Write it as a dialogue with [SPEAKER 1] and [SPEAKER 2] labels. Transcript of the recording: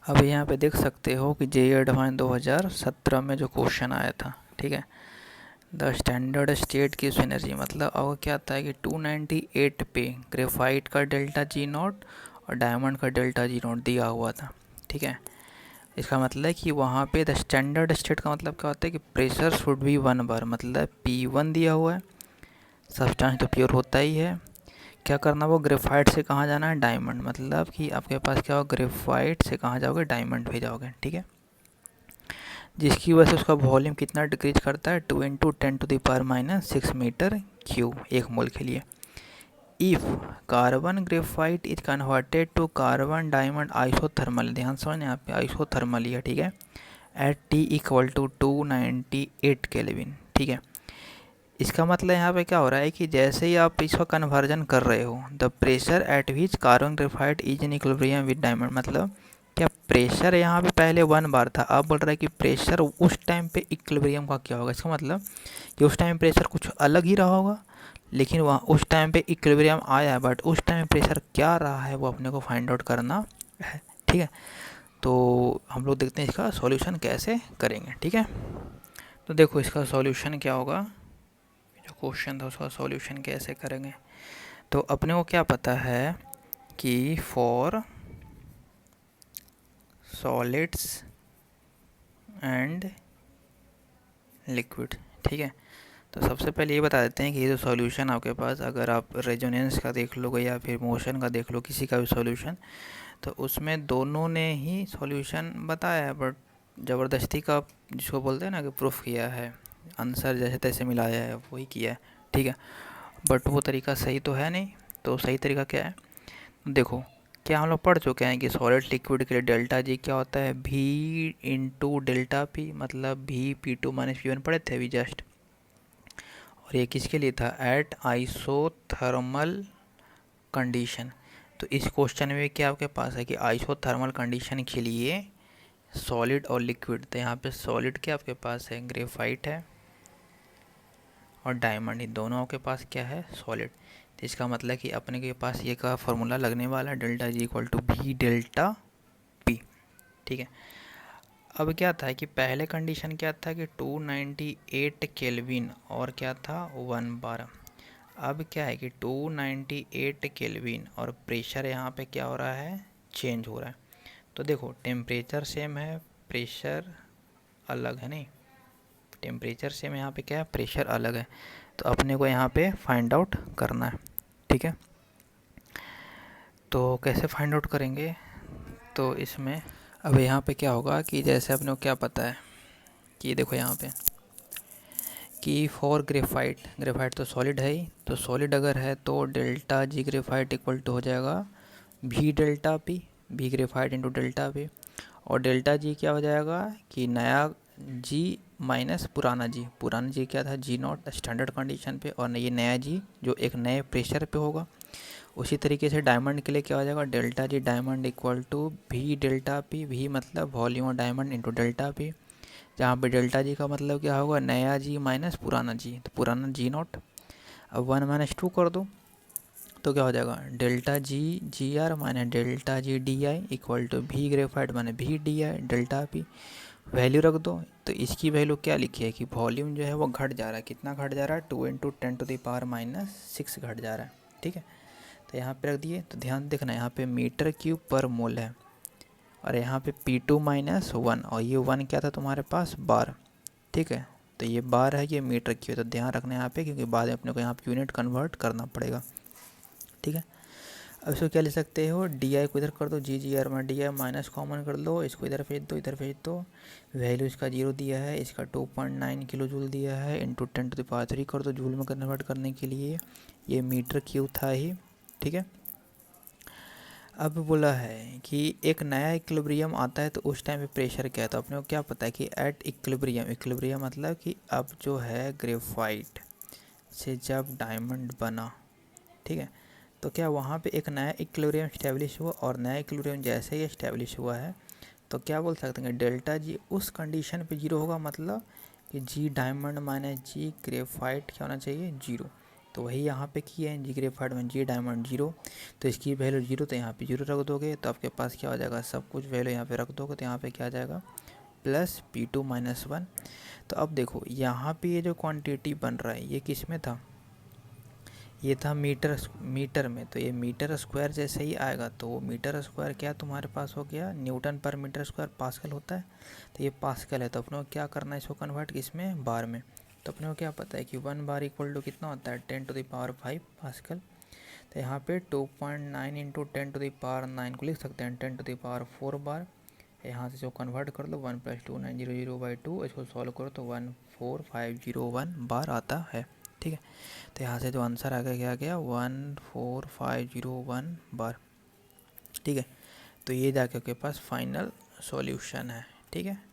[SPEAKER 1] अब यहाँ पे देख सकते हो कि जेईई एडवांस 2017 में जो क्वेश्चन आया था, ठीक है, द स्टैंडर्ड स्टेट की एनर्जी, मतलब अब क्या आता है कि 298 पे ग्रेफाइट का डेल्टा जी नॉट और डायमंड का डेल्टा जी नॉट दिया हुआ था, ठीक है। इसका मतलब है कि वहाँ पे द स्टैंडर्ड स्टेट का मतलब क्या होता है कि प्रेशर शुड बी 1 बार, मतलब P1 दिया हुआ है, सब्सटेंस तो प्योर होता ही है। क्या करना, वो ग्रेफाइट से कहाँ जाना है, डायमंड, मतलब कि आपके पास क्या हो, ग्रेफाइट से कहाँ जाओगे, डायमंड पे जाओगे, ठीक है। जिसकी वजह से उसका वॉल्यूम कितना डिक्रीज करता है, 2 × 10⁻⁶ मीटर क्यूब एक मोल के लिए। If carbon graphite is converted to carbon diamond isothermal, ध्यान समझना यहाँ पे आइसोथर्मल है, ठीक है, एट T = 298 केल्विन, ठीक है। इसका मतलब यहाँ पे क्या हो रहा है कि जैसे ही आप इसका कन्वर्जन कर रहे हो, the pressure at which carbon graphite is in equilibrium with diamond, मतलब क्या प्रेशर यहाँ पे पहले 1 बार था, अब बोल रहा है कि प्रेशर उस टाइम पे इक्विलिब्रियम का क्या होगा। इसका मतलब कि उस टाइम प्रेशर कुछ अलग ही रहा होगा, लेकिन वहाँ उस टाइम पे इक्विलिब्रियम आया है, बट उस टाइम प्रेशर क्या रहा है वो अपने को फाइंड आउट करना है, ठीक है। तो हम लोग देखते हैं इसका सॉल्यूशन कैसे करेंगे, ठीक है। तो देखो इसका सॉल्यूशन क्या होगा, जो क्वेश्चन था उसका सॉल्यूशन कैसे करेंगे। तो अपने को क्या पता है कि फॉर सॉलिड्स एंड लिक्विड, ठीक है। तो सबसे पहले ये बता देते हैं कि ये जो सॉल्यूशन आपके पास, अगर आप रेजोनेंस का देख लोगे या फिर मोशन का देख लो, किसी का भी सॉल्यूशन, तो उसमें दोनों ने ही सॉल्यूशन बताया है, बट ज़बरदस्ती का जिसको बोलते हैं ना कि प्रूफ किया है, आंसर जैसे तैसे मिलाया है, वही किया है, ठीक है। बट वो तरीका सही तो है नहीं। तो सही तरीका क्या है, देखो, क्या हम लोग पढ़ चुके हैं कि सॉलिड लिक्विड के लिए डेल्टा जी क्या होता है, V इंटू डेल्टा पी, मतलब V P2 - P1 पढ़े थे अभी जस्ट। और ये किसके लिए था, एट आइसोथर्मल कंडीशन। तो इस क्वेश्चन में क्या आपके पास है कि आइसोथर्मल कंडीशन के लिए सॉलिड और लिक्विड, तो यहाँ पे सॉलिड क्या आपके पास है, ग्रेफाइट है, और डायमंड, ये दोनों आपके पास क्या है, सॉलिड। तो इसका मतलब कि अपने के पास ये का फॉर्मूला लगने वाला है, delta G equal to V delta P, ठीक है। अब क्या था कि पहले कंडीशन क्या था कि 298 केल्विन और क्या था 1 बार। अब क्या है कि 298 केल्विन और प्रेशर यहाँ पे क्या हो रहा है, चेंज हो रहा है। तो देखो टेम्परेचर सेम है, प्रेशर अलग है, नहीं, टेम्परेचर सेम है, यहाँ पे क्या है, प्रेशर अलग है। तो अपने को यहाँ पे फाइंड आउट करना है, ठीक है। तो कैसे फाइंड आउट करेंगे, तो इसमें अब यहाँ पे क्या होगा कि जैसे अपने को क्या पता है कि देखो यहाँ पे कि फॉर ग्रेफाइट, ग्रेफाइट तो सॉलिड है ही, तो सॉलिड अगर है तो delta G graphite equal to हो जाएगा V delta P, V graphite into delta P. और डेल्टा जी क्या हो जाएगा कि नया जी माइनस पुराना जी, पुराना जी क्या था, जी नॉट स्टैंडर्ड कंडीशन पे, और ये नया जी जो एक नए प्रेशर पे होगा। उसी तरीके से डायमंड के लिए क्या हो जाएगा, delta G diamond equal to V delta P, V मतलब volume of diamond into delta P, जहाँ पे डेल्टा जी का मतलब क्या होगा, नया जी माइनस पुराना जी, तो पुराना जी नॉट। अब 1 - 2 कर दो तो क्या हो जाएगा, delta G G R minus delta G D I equal to V graphite minus V D I delta P. Value रख दो, तो इसकी वैल्यू क्या लिखी है कि वॉल्यूम जो है वो घट जा रहा है, कितना घट जा रहा है, 2 × 10⁻⁶ घट जा रहा है, ठीक है। तो यहाँ पे रख दिए, तो ध्यान देखना यहाँ पे मीटर क्यूब पर मोल है, और यहाँ पे P2 - 1, और ये 1 क्या था तुम्हारे पास, बार, ठीक है। तो ये बार है, ये मीटर क्यूब, तो ध्यान रखना यहाँ पे, क्योंकि बाद में अपने को यहाँ पे यूनिट कन्वर्ट करना पड़ेगा, ठीक है। अब इसको क्या ले सकते हो, डी आई को इधर कर दो, जी जी आर में डी आई माइनस कॉमन कर लो, इसको इधर भेज दो, इधर भेज दो। वैल्यू इसका 0 दिया है, इसका 2.9 किलो जूल दिया है, इंटू 10⁻³ कर दो जूल में कन्वर्ट करने के लिए। ये मीटर क्यूब था ही, ठीक है। अब बोला है कि एक नया इक्विलिब्रियम आता है तो उस टाइम पे प्रेशर क्या है, तो अपने को क्या पता है कि एट इक्विलिब्रियम, इक्विलिब्रियम मतलब कि अब जो है ग्रेफाइट से जब डायमंड बना, ठीक है, तो क्या वहाँ पे एक नया इक्विलिब्रियम इस्टेब्लिश हुआ, और नया इक्विलिब्रियम जैसे ही इस्टेब्लिश हुआ है तो क्या बोल सकते हैं, डेल्टा जी उस कंडीशन पे 0 होगा, मतलब कि जी डायमंड माइनस जी ग्रेफाइट क्या होना चाहिए, 0। तो वही यहाँ पे किया है, जी ग्रेफाइट में जी डायमंड 0, तो इसकी वैल्यू 0, तो यहाँ पे 0 रख दोगे तो आपके पास क्या हो जाएगा, सब कुछ वैल्यू यहाँ पे रख दोगे तो यहाँ पे क्या आ जाएगा प्लस P2 माइनस 1। तो अब देखो यहाँ पे ये जो क्वांटिटी बन रहा है ये किस में था, ये था मीटर में, तो ये मीटर स्क्वायर जैसे ही आएगा तो वो मीटर स्क्वायर क्या तुम्हारे पास हो गया, न्यूटन पर मीटर स्क्वायर पास्कल होता है, तो ये पास्कल है। तो अपने को क्या करना है, इसको कन्वर्ट किसमें, बार में। तो अपने को क्या पता है कि 1 बार इक्वल टू कितना होता है 10⁵ पास्कल। तो यहाँ पे 2.9 इंटू 10⁻9 को लिख सकते हैं 10⁴ बार। यहाँ से जो कन्वर्ट कर लो 1 + 2 900/2, इसको सॉल्व करो तो 14501 बार आता है। ठीक है, तो यहाँ से जो आंसर आ गया क्या आ गया 14501 बार। ठीक है, तो ये जाके आपके पास फाइनल सॉल्यूशन है। ठीक है।